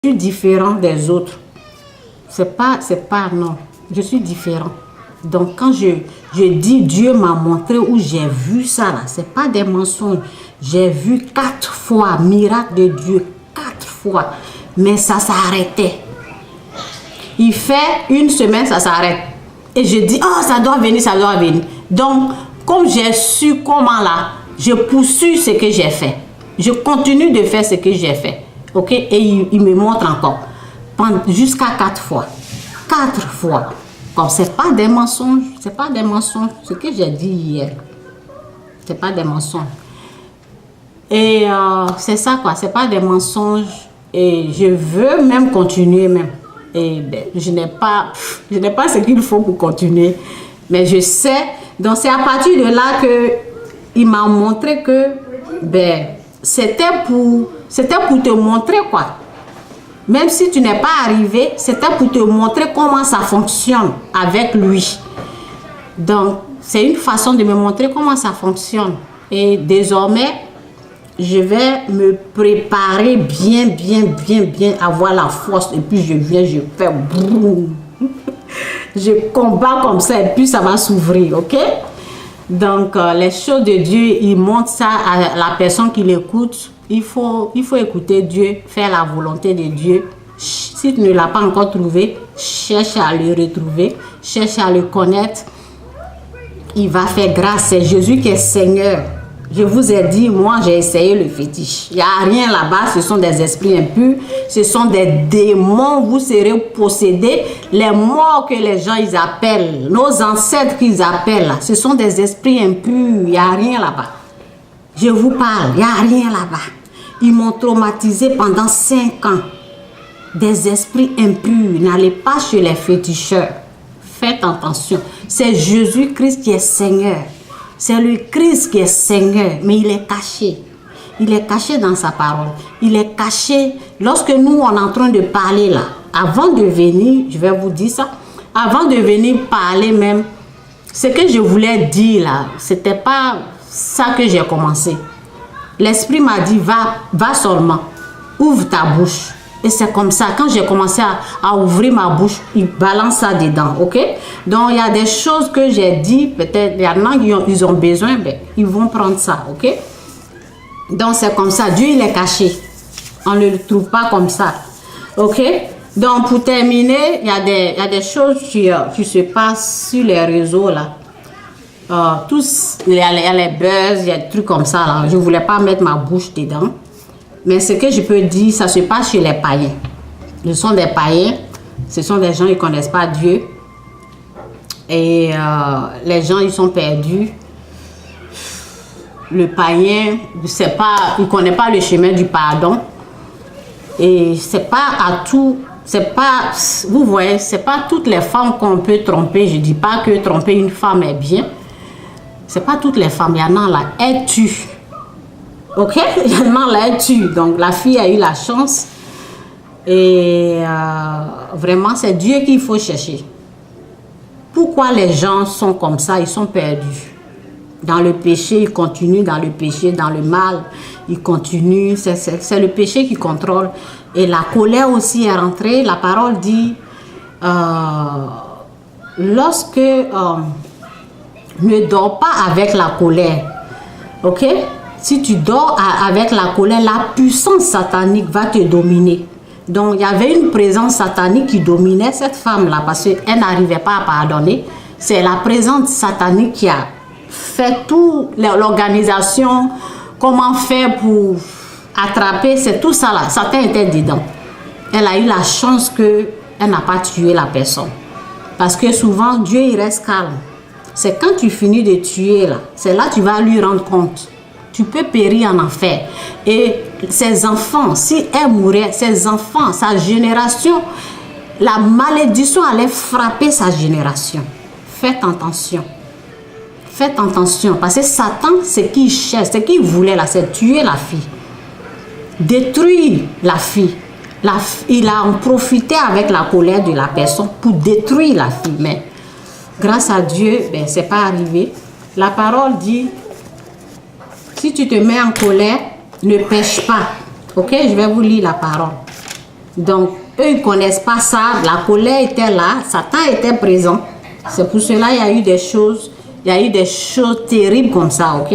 suis différent des autres. C'est pas, non. Je suis différent. Donc, quand je dis Dieu m'a montré où j'ai vu ça, là, c'est pas des mensonges. J'ai vu 4 fois, miracle de Dieu, 4 fois. Mais ça s'arrêtait. Il fait une semaine, ça s'arrête. Et je dis, oh, ça doit venir, ça doit venir. Donc, comme j'ai su comment là, je poursuis ce que j'ai fait. Je continue de faire ce que j'ai fait. Ok? Et il me montre encore. Jusqu'à 4 fois. 4 fois. Comme c'est pas des mensonges. C'est pas des mensonges. Ce que j'ai dit hier. C'est pas des mensonges. Et c'est ça quoi. C'est pas des mensonges. Et je veux même continuer même. Et ben, je n'ai pas ce qu'il faut pour continuer. Mais je sais. Donc c'est à partir de là que il m'a montré que ben, c'était pour te montrer quoi. Même si tu n'es pas arrivé, c'était pour te montrer comment ça fonctionne avec lui. Donc, c'est une façon de me montrer comment ça fonctionne. Et désormais, je vais me préparer bien, avoir la force. Et puis, je viens, je fais boum. Je combats comme ça et puis ça va s'ouvrir, ok? Donc, les choses de Dieu, il montre ça à la personne qui l'écoute. Il faut écouter Dieu, faire la volonté de Dieu. Si tu ne l'as pas encore trouvé, cherche à le retrouver, cherche à le connaître. Il va faire grâce. C'est Jésus qui est Seigneur. Je vous ai dit, moi j'ai essayé le fétiche. Il n'y a rien là-bas, ce sont des esprits impurs, ce sont des démons, vous serez possédés. Les morts que les gens ils appellent, nos ancêtres qu'ils appellent, ce sont des esprits impurs, il n'y a rien là-bas. Je vous parle, il n'y a rien là-bas. Ils m'ont traumatisé pendant 5 ans. Des esprits impurs, n'allez pas chez les féticheurs. Faites attention, c'est Jésus-Christ qui est Seigneur. C'est le Christ qui est Seigneur, mais il est caché. Il est caché dans sa parole. Il est caché lorsque nous, on est en train de parler là. Avant de venir, je vais vous dire ça, avant de venir parler même, ce que je voulais dire là, c'était pas ça que j'ai commencé. L'Esprit m'a dit, va seulement, ouvre ta bouche. Et c'est comme ça, quand j'ai commencé à ouvrir ma bouche, il balance ça dedans, ok? Donc, il y a des choses que j'ai dit, peut-être, il y en a qui ils ont besoin, ben, ils vont prendre ça, ok? Donc, c'est comme ça, Dieu, il est caché. On ne le trouve pas comme ça, ok? Donc, pour terminer, il y a des choses qui se passent sur les réseaux, là. Il y a les buzz, il y a des trucs comme ça, là. Je ne voulais pas mettre ma bouche dedans. Mais ce que je peux dire, ça se passe chez les païens. Ce sont des païens, ce sont des gens qui ne connaissent pas Dieu. Et les gens, ils sont perdus. Le païen, il ne connaît pas le chemin du pardon. Et c'est pas à tout, vous voyez, c'est pas toutes les femmes qu'on peut tromper. Je ne dis pas que tromper une femme est bien. C'est pas toutes les femmes, il y en a là, elles tuent. Ok, il y en a là, elle tue. Donc la fille a eu la chance. Et vraiment, c'est Dieu qu'il faut chercher. Pourquoi les gens sont comme ça? Ils sont perdus. Dans le péché, ils continuent dans le péché, dans le mal. Ils continuent. C'est le péché qui contrôle. Et la colère aussi est rentrée. La parole dit, lorsque ne dors pas avec la colère. Ok? Si tu dors avec la colère, la puissance satanique va te dominer. Donc, il y avait une présence satanique qui dominait cette femme-là parce qu'elle n'arrivait pas à pardonner. C'est la présence satanique qui a fait toute l'organisation, comment faire pour attraper, c'est tout ça là. Satan était dedans. Elle a eu la chance qu'elle n'a pas tué la personne. Parce que souvent, Dieu, il reste calme. C'est quand tu finis de tuer là, c'est là que tu vas lui rendre compte. Tu peux périr en enfer. Et ses enfants, si elle mourait, ses enfants, sa génération, la malédiction allait frapper sa génération. Faites attention. Faites attention. Parce que Satan, ce qu'il cherche, ce qu'il voulait là, c'est tuer la fille. Détruire la fille. Il a en profité avec la colère de la personne pour détruire la fille. Mais grâce à Dieu, ben, ce n'est pas arrivé. La parole dit, si tu te mets en colère, ne pêche pas. Ok, je vais vous lire la parole. Donc, eux, ils ne connaissent pas ça. La colère était là. Satan était présent. C'est pour cela qu'il y a eu des choses. Il y a eu des choses terribles comme ça, ok?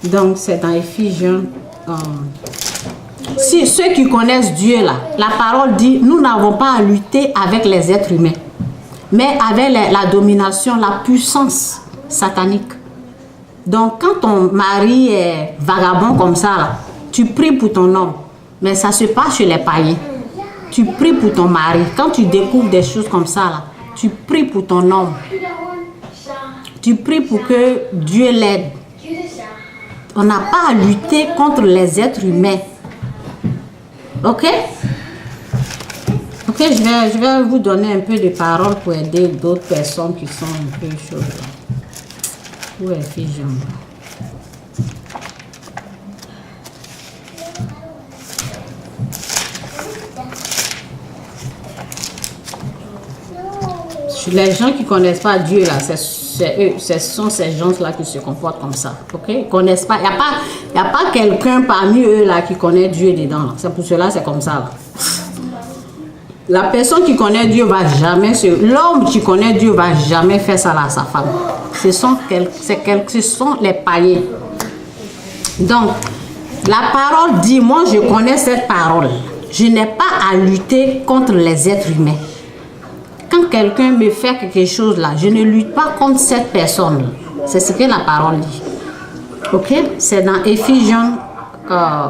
Donc, c'est dans Éphésiens. Si ceux qui connaissent Dieu, là, la parole dit, nous n'avons pas à lutter avec les êtres humains, mais avec la domination, la puissance satanique. Donc, quand ton mari est vagabond comme ça, là, tu pries pour ton homme. Mais ça se passe chez les païens. Tu pries pour ton mari. Quand tu découvres des choses comme ça, là, tu pries pour ton homme. Tu pries pour que Dieu l'aide. On n'a pas à lutter contre les êtres humains. Ok? Ok, je vais vous donner un peu de paroles pour aider d'autres personnes qui sont un peu chaudes. Où est Éphésiens? Les gens qui ne connaissent pas Dieu, là, ce sont ces gens-là qui se comportent comme ça. Ok? Ils connaissent pas. Il n'y a pas quelqu'un parmi eux là, qui connaît Dieu dedans. C'est pour cela c'est comme ça. Là. La personne qui connaît Dieu va jamais l'homme qui connaît Dieu va jamais faire ça à sa femme. Ce sont les païens. Donc, la parole dit, moi je connais cette parole. Je n'ai pas à lutter contre les êtres humains. Quand quelqu'un me fait quelque chose là, je ne lutte pas contre cette personne. C'est ce que la parole dit. Ok? C'est dans Éphésiens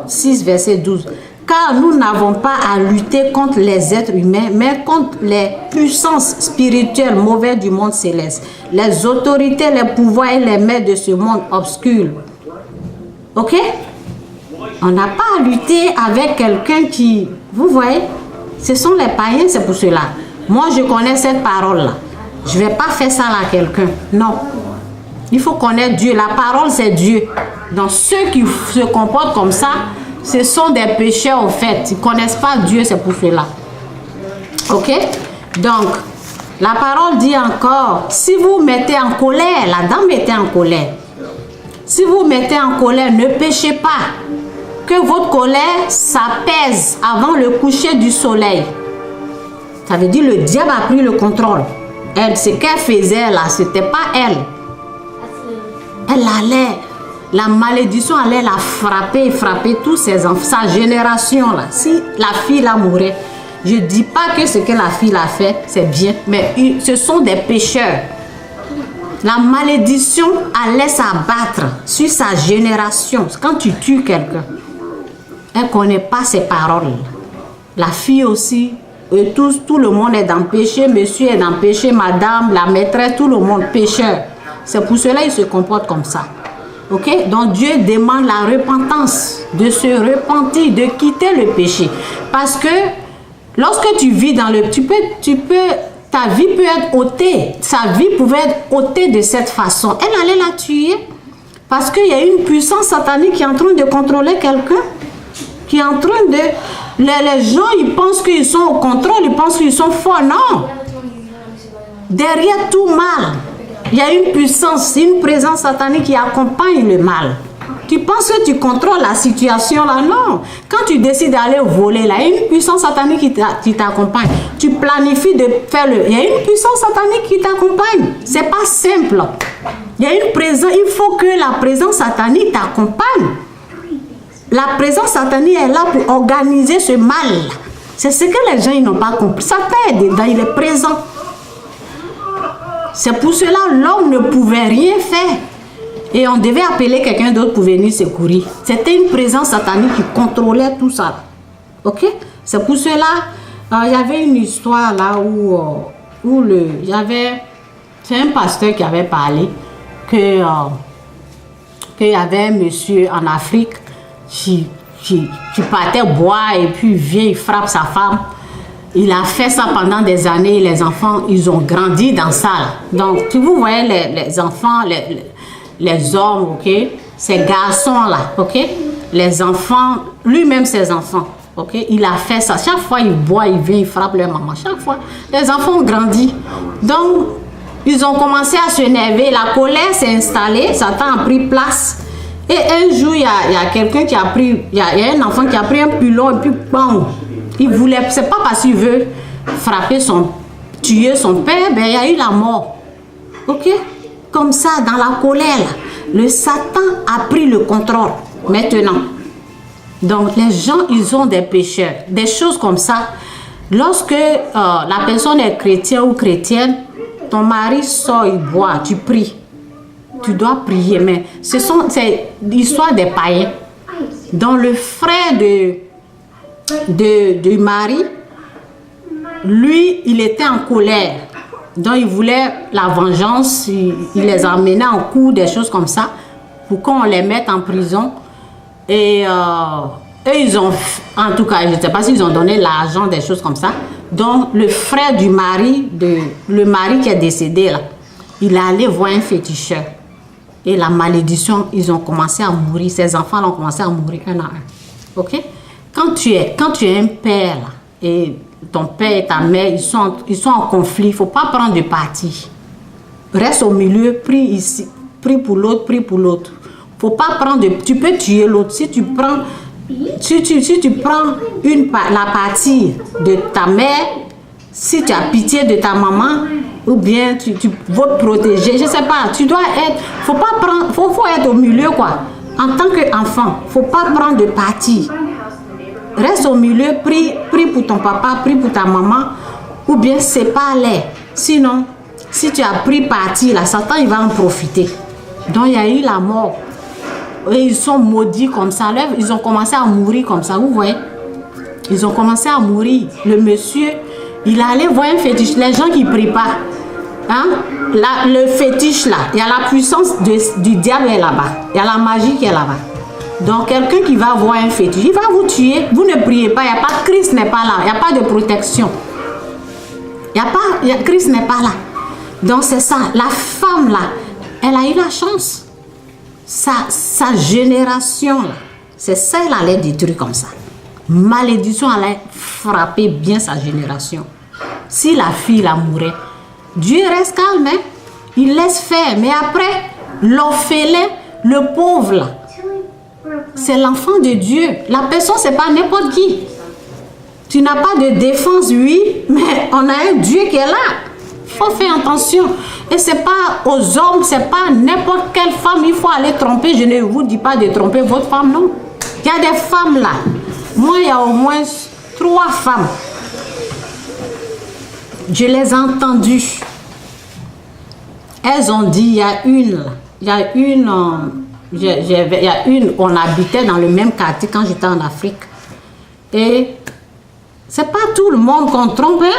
6, verset 12. Car nous n'avons pas à lutter contre les êtres humains, mais contre les puissances spirituelles mauvaises du monde céleste. Les autorités, les pouvoirs et les maîtres de ce monde obscur. Ok? On n'a pas à lutter avec quelqu'un qui... Vous voyez? Ce sont les païens, c'est pour cela. Moi, je connais cette parole-là. Je ne vais pas faire ça à quelqu'un. Non. Il faut connaître Dieu. La parole, c'est Dieu. Donc, ceux qui se comportent comme ça, ce sont des pécheurs, au fait. Ils ne connaissent pas Dieu, c'est pour cela. Ok? Donc, la parole dit encore, si vous mettez en colère, la dame était en colère. Si vous mettez en colère, ne péchez pas. Que votre colère s'apaise avant le coucher du soleil. Ça veut dire le diable a pris le contrôle. Elle, ce qu'elle faisait là, ce n'était pas elle. Elle allait, la malédiction allait la frapper tous ses enfants, sa génération là. Si la fille là mourait, je ne dis pas que ce que la fille a fait, c'est bien, mais ce sont des pécheurs. La malédiction allait s'abattre sur sa génération. Quand tu tues quelqu'un, elle ne connaît pas ses paroles. La fille aussi. Et tout le monde est dans le péché, monsieur est dans le péché, madame, la maîtresse, tout le monde pécheur. C'est pour cela qu'il se comporte comme ça. Ok? Donc Dieu demande la repentance, de se repentir, de quitter le péché. Parce que lorsque tu vis dans le... ta vie peut être ôtée. Sa vie pouvait être ôtée de cette façon. Elle allait la tuer. Parce qu'il y a une puissance satanique qui est en train de contrôler quelqu'un. Qui est en train de... Les gens, ils pensent qu'ils sont au contrôle, ils pensent qu'ils sont forts. Non. Derrière tout mal, il y a une puissance, une présence satanique qui accompagne le mal. Tu penses que tu contrôles la situation là? Non. Quand tu décides d'aller voler là, il y a une puissance satanique qui t'accompagne. Tu planifies de faire le... Il y a une puissance satanique qui t'accompagne. C'est pas simple. Il y a une présence, il faut que la présence satanique t'accompagne. La présence satanique est là pour organiser ce mal. C'est ce que les gens n'ont pas compris. Satan est dedans, il est présent. C'est pour cela que l'homme ne pouvait rien faire. Et on devait appeler quelqu'un d'autre pour venir secourir. C'était une présence satanique qui contrôlait tout ça. Ok? C'est pour cela, il y avait une histoire là c'est un pasteur qui avait parlé qu'il y avait un monsieur en Afrique qui partait boire et puis il vient, il frappe sa femme. Il a fait ça pendant des années. Les enfants, ils ont grandi dans ça. Donc, vous voyez les enfants, les hommes, ok? Ces garçons-là, ok? Les enfants, lui-même ses enfants, ok? Il a fait ça. Chaque fois, il boit, il vient, il frappe leur maman. Chaque fois, les enfants ont grandi. Donc, ils ont commencé à s'énerver. La colère s'est installée. Satan a pris place. Et un jour, il y a quelqu'un qui a pris, il y a un enfant qui a pris un pilon et puis bam, Il voulait, c'est pas parce qu'il veut frapper tuer son père, ben il y a eu la mort. Ok? Comme ça, dans la colère, le Satan a pris le contrôle. Maintenant. Donc, les gens, ils ont des pécheurs. Des choses comme ça. Lorsque la personne est chrétienne ou chrétienne, ton mari sort, il boit, tu pries. Tu dois prier. Mais c'est l'histoire des païens. Donc, le frère du mari, lui, il était en colère. Donc, il voulait la vengeance. Il les emmenait en cours, des choses comme ça, pour qu'on les mette en prison. Et eux, ils ont, en tout cas, je ne sais pas s'ils ont donné l'argent, des choses comme ça. Donc, le frère du mari, le mari qui est décédé, là, il est allé voir un féticheur. Et la malédiction, ils ont commencé à mourir. Ces enfants ont commencé à mourir un à un. Ok? Quand tu es un père, là, et ton père et ta mère, ils sont en conflit, il ne faut pas prendre de parti. Reste au milieu, prie ici, prie pour l'autre, prie pour l'autre. Faut pas prendre tu peux tuer l'autre. Si tu prends la partie de ta mère, si tu as pitié de ta maman, ou bien tu veux te protéger, je sais pas, tu dois être, faut pas prendre, faut être au milieu quoi. En tant qu'enfant, faut pas prendre de parti. Reste au milieu, prie pour ton papa, prie pour ta maman, ou bien sépare-les. Sinon, si tu as pris parti, là, Satan il va en profiter. Donc il y a eu la mort. Et ils sont maudits comme ça. Ils ont commencé à mourir comme ça. Vous voyez? Ils ont commencé à mourir. Le monsieur, il allait voir un fétiche. Les gens qui ne prient pas. Hein? Là, le fétiche là, il y a la puissance du diable est là-bas. Il y a la magie qui est là-bas. Donc quelqu'un qui va voir un fétiche, il va vous tuer. Vous ne priez pas. Il n'y a pas, Christ n'est pas là. Il n'y a pas de protection. Christ n'est pas là. Donc c'est ça. La femme là, elle a eu la chance. Sa génération, c'est ça, elle allait détruire comme ça. Malédiction allait frapper bien sa génération. Si la fille la mourait, Dieu reste calme, hein? Il laisse faire. Mais après, l'orphelin, le pauvre, là, c'est l'enfant de Dieu. La personne, c'est pas n'importe qui. Tu n'as pas de défense, oui, mais on a un Dieu qui est là. Il faut faire attention. Et ce n'est pas aux hommes, ce n'est pas n'importe quelle femme. Il faut aller tromper. Je ne vous dis pas de tromper votre femme, non. Il y a des femmes là. Moi, il y a au moins 3 femmes. Je les ai entendues. Elles ont dit, il y a une, on habitait dans le même quartier quand j'étais en Afrique. Et c'est pas tout le monde qu'on trompe, hein?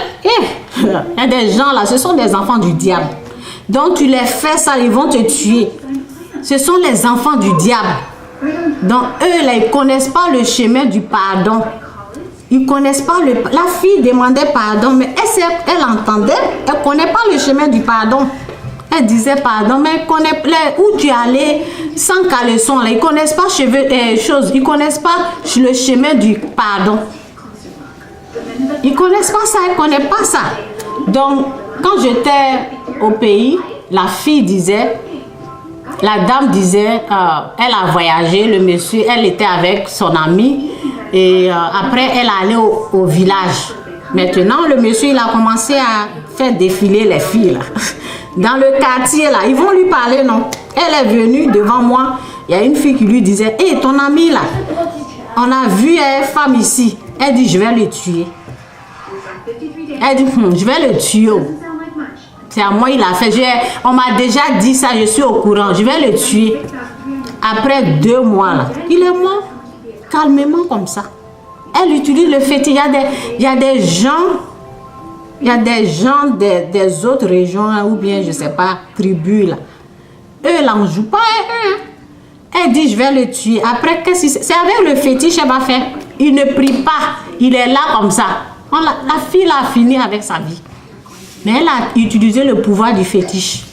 Il y a des gens là, ce sont des enfants du diable. Donc tu les fais ça, ils vont te tuer. Ce sont les enfants du diable. Donc eux là, ils connaissent pas le chemin du pardon. Ils connaissent pas la fille demandait pardon, mais elle entendait, elle connaît pas le chemin du pardon. Elle disait pardon, mais elle connaît où tu allais sans caleçon là. Ils connaissent pas ils connaissent pas le chemin du pardon. Ils connaissent pas ça, ils connaissent pas ça. Donc, quand j'étais au pays, la dame disait, elle a voyagé, le monsieur, elle était avec son ami, et après, elle allait au village. Maintenant, le monsieur, il a commencé à faire défiler les filles, là. Dans le quartier, là, ils vont lui parler, non? Elle est venue devant moi, il y a une fille qui lui disait, hé, ton ami, là, on a vu une femme ici. Elle dit, je vais le tuer. Elle dit, je vais le tuer. C'est à moi, il a fait. On m'a déjà dit ça, je suis au courant. Je vais le tuer. Après 2 mois, là, il est mort. Calmement comme ça. Elle utilise le fétiche. Il y a des gens des autres régions, là, ou bien, je ne sais pas, tribus, là. Eux, là, on ne joue pas. Elle dit, je vais le tuer. Après, c'est avec le fétiche qu'elle va faire. Il ne prie pas. Il est là comme ça. La fille a fini avec sa vie. Mais elle a utilisé le pouvoir du fétiche.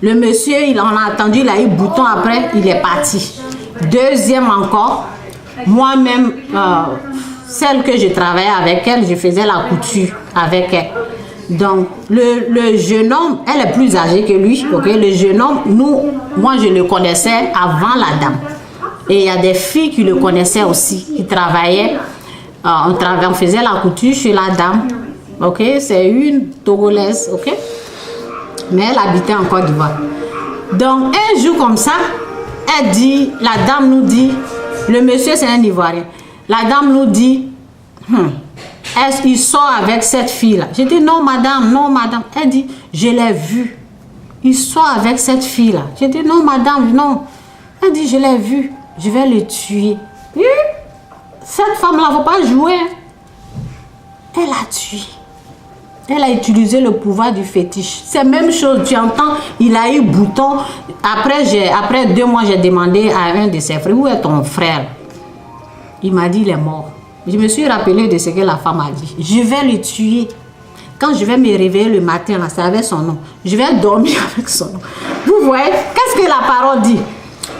Le monsieur, il en a attendu, il a eu bouton après, il est parti. Deuxième encore, moi-même, celle que je travaillais avec elle, je faisais la couture avec elle. Donc, le jeune homme, elle est plus âgée que lui. Okay? Le jeune homme, moi je le connaissais avant la dame. Et il y a des filles qui le connaissaient aussi, qui travaillaient On faisait la couture chez la dame. Ok, c'est une Togolaise, ok? Mais elle habitait en Côte d'Ivoire. Donc, un jour comme ça, elle dit, la dame nous dit, le monsieur c'est un Ivoirien. La dame nous dit, est-ce qu'il sort avec cette fille-là? J'ai dit, non madame, non madame. Elle dit, je l'ai vu. Il sort avec cette fille-là. J'ai dit, non madame, non. Elle dit, je l'ai vu, je vais le tuer. Cette femme-là, il ne faut pas jouer. Elle a tué. Elle a utilisé le pouvoir du fétiche. C'est la même chose, tu entends, il a eu bouton. Après 2 mois, j'ai demandé à un de ses frères, où est ton frère? Il m'a dit, il est mort. Je me suis rappelé de ce que la femme a dit. Je vais le tuer. Quand je vais me réveiller le matin, c'est avec son nom. Je vais dormir avec son nom. Vous voyez, qu'est-ce que la parole dit?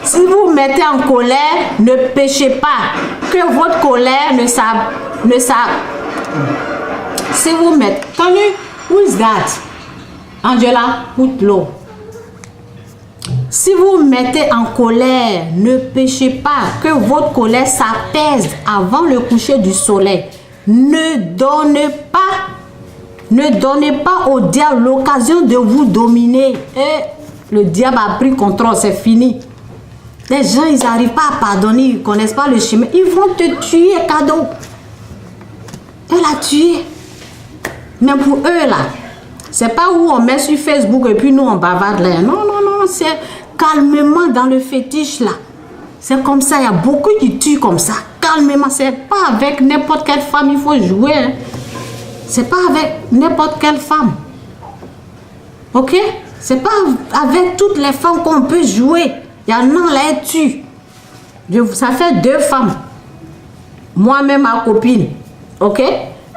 Si vous vous mettez en colère, ne péchez pas. Que votre colère ne si vous mettez... Who is that? Angela, put low. Si vous mettez en colère, ne péchez pas. Que votre colère s'apaise avant le coucher du soleil. Ne donnez pas au diable l'occasion de vous dominer. Et le diable a pris contrôle, c'est fini. Les gens, ils n'arrivent pas à pardonner, ils ne connaissent pas le chemin. Ils vont te tuer, cadeau. Elle a tué. Mais pour eux, là, c'est pas où on met sur Facebook et puis nous, on bavarde là. Non, non, non, c'est calmement dans le fétiche, là. C'est comme ça, il y a beaucoup qui tuent comme ça. Calmement, c'est pas avec n'importe quelle femme, il faut jouer. Hein. C'est pas avec n'importe quelle femme. Ok? C'est pas avec toutes les femmes qu'on peut jouer. Il y en a là, elles tuent. Ça fait 2 femmes. Moi-même, ma copine. Ok?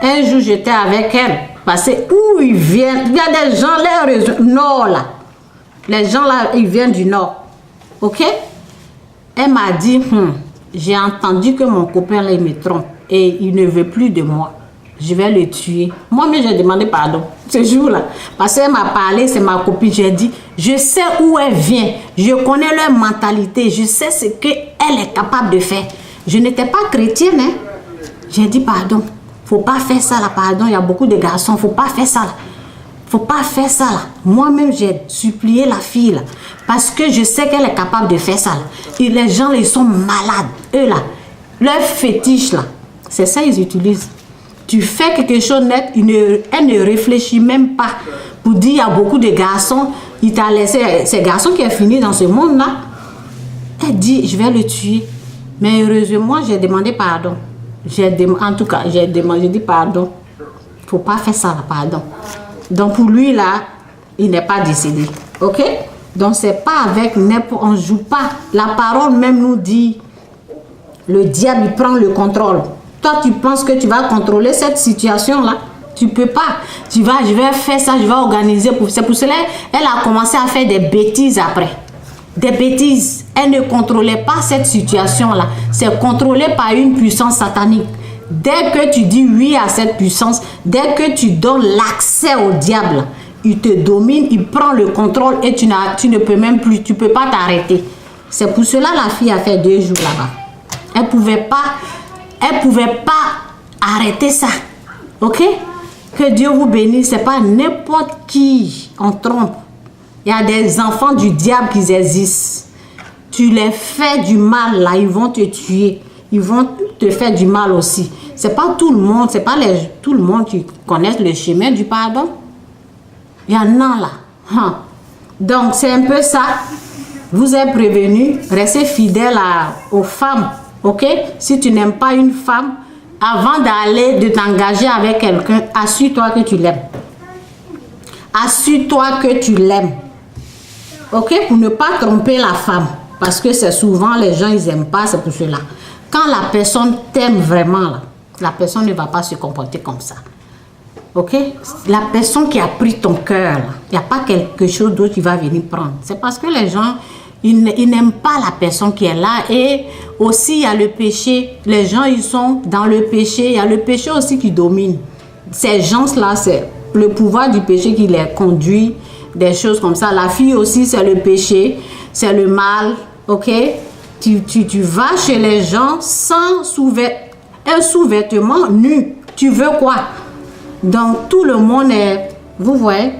Un jour, j'étais avec elle. Parce que où ils viennent, il y a des gens là, nord là. Les gens là, ils viennent du nord. Ok? Elle m'a dit, j'ai entendu que mon copain là, il me trompe. Et il ne veut plus de moi. Je vais le tuer. Moi-même, j'ai demandé pardon ce jour-là. Parce qu'elle m'a parlé, c'est ma copine. J'ai dit, je sais où elle vient. Je connais leur mentalité. Je sais ce qu'elle est capable de faire. Je n'étais pas chrétienne. Hein? J'ai dit pardon. Faut pas faire ça là, pardon. Il y a beaucoup de garçons. Faut pas faire ça là. Faut pas faire ça là. Moi-même, j'ai supplié la fille là. Parce que je sais qu'elle est capable de faire ça là. Et les gens, là, ils sont malades. Eux là. Leur fétiche là. C'est ça ils utilisent. Tu fais quelque chose net, elle ne réfléchit même pas. Pour dire, il y a beaucoup de garçons, il t'a laissé, ces garçons qui ont fini dans ce monde-là. Elle dit, je vais le tuer. Mais heureusement, j'ai demandé pardon. En tout cas, j'ai dit pardon. Il ne faut pas faire ça, là, pardon. Donc pour lui, là, il n'est pas décédé. Ok? Donc c'est pas avec n'importe, on ne joue pas. La parole même nous dit, le diable, il prend le contrôle. Toi, tu penses que tu vas contrôler cette situation-là? Tu ne peux pas. Je vais faire ça, je vais organiser. C'est pour cela qu'elle a commencé à faire des bêtises après. Des bêtises. Elle ne contrôlait pas cette situation-là. C'est contrôlé par une puissance satanique. Dès que tu dis oui à cette puissance, dès que tu donnes l'accès au diable, il te domine, il prend le contrôle et tu ne peux même plus, tu ne peux pas t'arrêter. C'est pour cela que la fille a fait 2 jours là-bas. Elle ne pouvait pas arrêter ça. Ok? Que Dieu vous bénisse. Ce n'est pas n'importe qui on trompe. Il y a des enfants du diable qui existent. Tu les fais du mal là, ils vont te tuer. Ils vont te faire du mal aussi. Ce n'est pas tout le monde, c'est pas tout le monde qui connaît le chemin du pardon. Il y en a là. Donc c'est un peu ça. Vous êtes prévenus, restez fidèles aux femmes. Ok? Si tu n'aimes pas une femme, avant de t'engager avec quelqu'un, assure-toi que tu l'aimes. Assure-toi que tu l'aimes. Ok? Pour ne pas tromper la femme. Parce que c'est souvent les gens, ils n'aiment pas, c'est pour cela. Quand la personne t'aime vraiment, là, la personne ne va pas se comporter comme ça. Ok? La personne qui a pris ton cœur, il n'y a pas quelque chose d'autre qui va venir prendre. C'est parce que les gens, ils n'aiment pas la personne qui est là. Et aussi, il y a le péché. Les gens, ils sont dans le péché. Il y a le péché aussi qui domine. Ces gens-là, c'est le pouvoir du péché qui les conduit. Des choses comme ça. La fille aussi, c'est le péché. C'est le mal. Ok? Tu vas chez les gens sans un sous-vêtement nu. Tu veux quoi? Donc tout le monde est, vous voyez,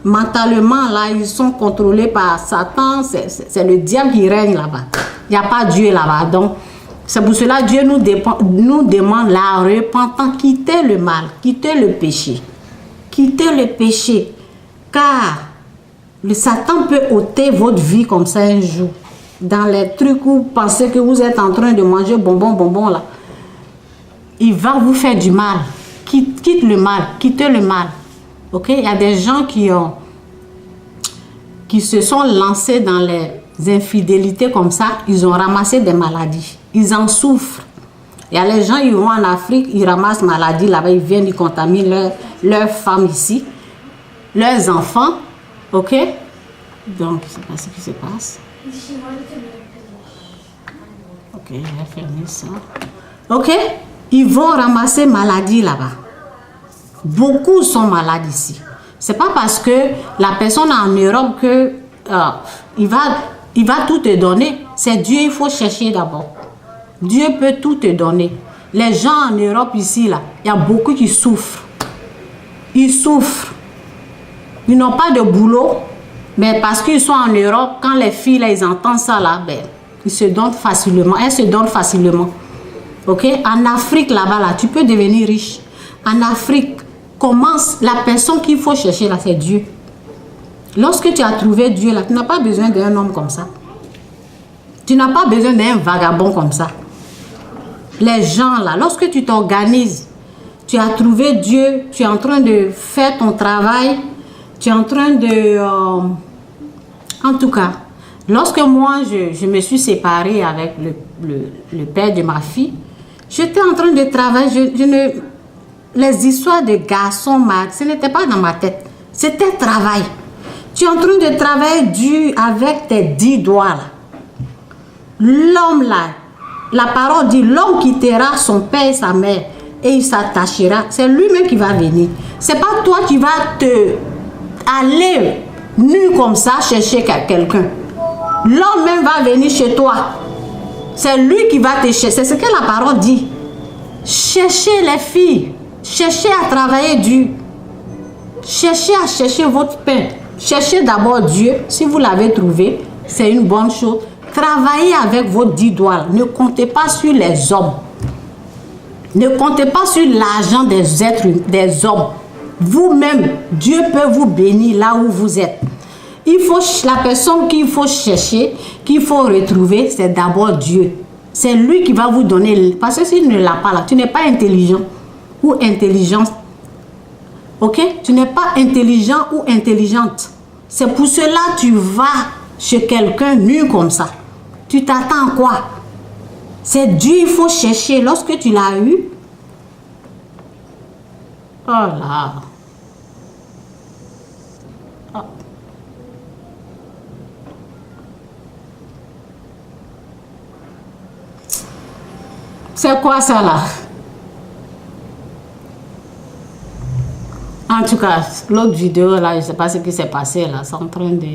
mentalement là, ils sont contrôlés par Satan. C'est le diable qui règne là-bas. Il n'y a pas Dieu là-bas. Donc c'est pour cela que Dieu nous demande la repentance. Quittez le mal, quittez le péché. Quittez le péché. Car le Satan peut ôter votre vie comme ça un jour. Dans les trucs où vous pensez que vous êtes en train de manger bonbon là. Il va vous faire du mal. Quitte le mal, quittez le mal. Ok? Il y a des gens qui se sont lancés dans les infidélités comme ça. Ils ont ramassé des maladies. Ils en souffrent. Il y a les gens, ils vont en Afrique, ils ramassent maladie là-bas, ils viennent, ils contaminent leurs femmes ici, leurs enfants. Ok? Donc, je ne sais pas ce qui se passe. Ok, je vais fermer ça. Ok? Ils vont ramasser maladie là-bas. Beaucoup sont malades ici. C'est pas parce que la personne en Europe que il va tout te donner. C'est Dieu, il faut chercher d'abord. Dieu peut tout te donner. Les gens en Europe ici, là, il y a beaucoup qui souffrent. Ils souffrent. Ils n'ont pas de boulot, mais parce qu'ils sont en Europe, quand les filles, là, ils entendent ça, là, ben, ils se donnent facilement. Elles se donnent facilement. Ok? En Afrique, là-bas, là, tu peux devenir riche. En Afrique, commence, la personne qu'il faut chercher, là, c'est Dieu. Lorsque tu as trouvé Dieu, là, tu n'as pas besoin d'un homme comme ça. Tu n'as pas besoin d'un vagabond comme ça. Les gens, là, lorsque tu t'organises, tu as trouvé Dieu, tu es en train de faire ton travail, tu es en train de... en tout cas, lorsque moi, je me suis séparée avec le père de ma fille, j'étais en train de travailler, les histoires de garçons, ce n'était pas dans ma tête, c'était travail. Tu es en train de travailler dur avec tes 10 doigts, là. L'homme, là, la parole dit, l'homme quittera son père et sa mère et il s'attachera. C'est lui-même qui va venir. C'est pas toi qui vas aller nu comme ça chercher quelqu'un. L'homme même va venir chez toi. C'est lui qui va te chercher. C'est ce que la parole dit. Cherchez les filles. Cherchez à travailler dur. Cherchez à chercher votre pain. Cherchez d'abord Dieu. Si vous l'avez trouvé, c'est une bonne chose. Travaillez avec vos 10 doigts. Ne comptez pas sur les hommes. Ne comptez pas sur l'argent des hommes. Vous-même, Dieu peut vous bénir là où vous êtes. La personne qu'il faut chercher, qu'il faut retrouver, c'est d'abord Dieu. C'est lui qui va vous donner. Parce que s'il ne l'a pas là, tu n'es pas intelligent ou intelligente. Ok? Tu n'es pas intelligent ou intelligente. C'est pour cela que tu vas chez quelqu'un nu comme ça. Tu t'attends à quoi? C'est Dieu, il faut chercher. Lorsque tu l'as eu, oh là. Oh. C'est quoi ça là? En tout cas, l'autre vidéo là, je ne sais pas ce qui s'est passé là. C'est en train de...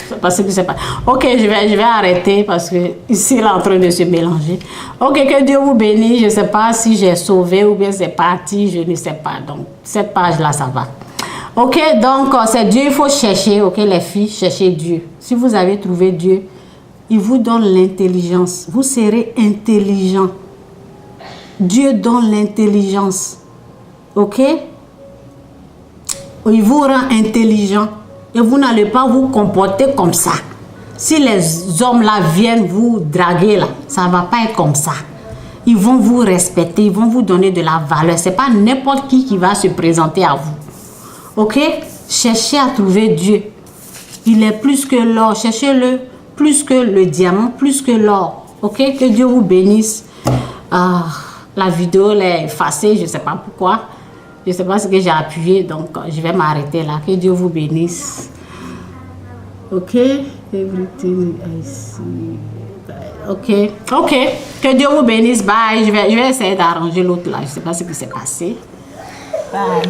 Je sais pas ce qui s'est passé. Ok, je vais arrêter parce que ici, là, en train de se mélanger. Ok, que Dieu vous bénisse. Je ne sais pas si j'ai sauvé ou bien c'est parti. Je ne sais pas. Donc, cette page-là, ça va. Ok, donc, c'est Dieu, il faut chercher. Ok, les filles, cherchez Dieu. Si vous avez trouvé Dieu, il vous donne l'intelligence. Vous serez intelligent. Dieu donne l'intelligence. Ok? Il vous rend intelligent. Et vous n'allez pas vous comporter comme ça. Si les hommes là viennent vous draguer là, ça ne va pas être comme ça. Ils vont vous respecter, ils vont vous donner de la valeur. Ce n'est pas n'importe qui va se présenter à vous. Ok? Cherchez à trouver Dieu. Il est plus que l'or. Cherchez-le plus que le diamant, plus que l'or. Ok? Que Dieu vous bénisse. La vidéo est effacée, je ne sais pas pourquoi. Je ne sais pas ce que j'ai appuyé, donc je vais m'arrêter là. Que Dieu vous bénisse. Ok? Everything I see. Ok. Ok. Que Dieu vous bénisse. Bye. Je vais essayer d'arranger l'autre là. Je ne sais pas ce qui s'est passé. Bye.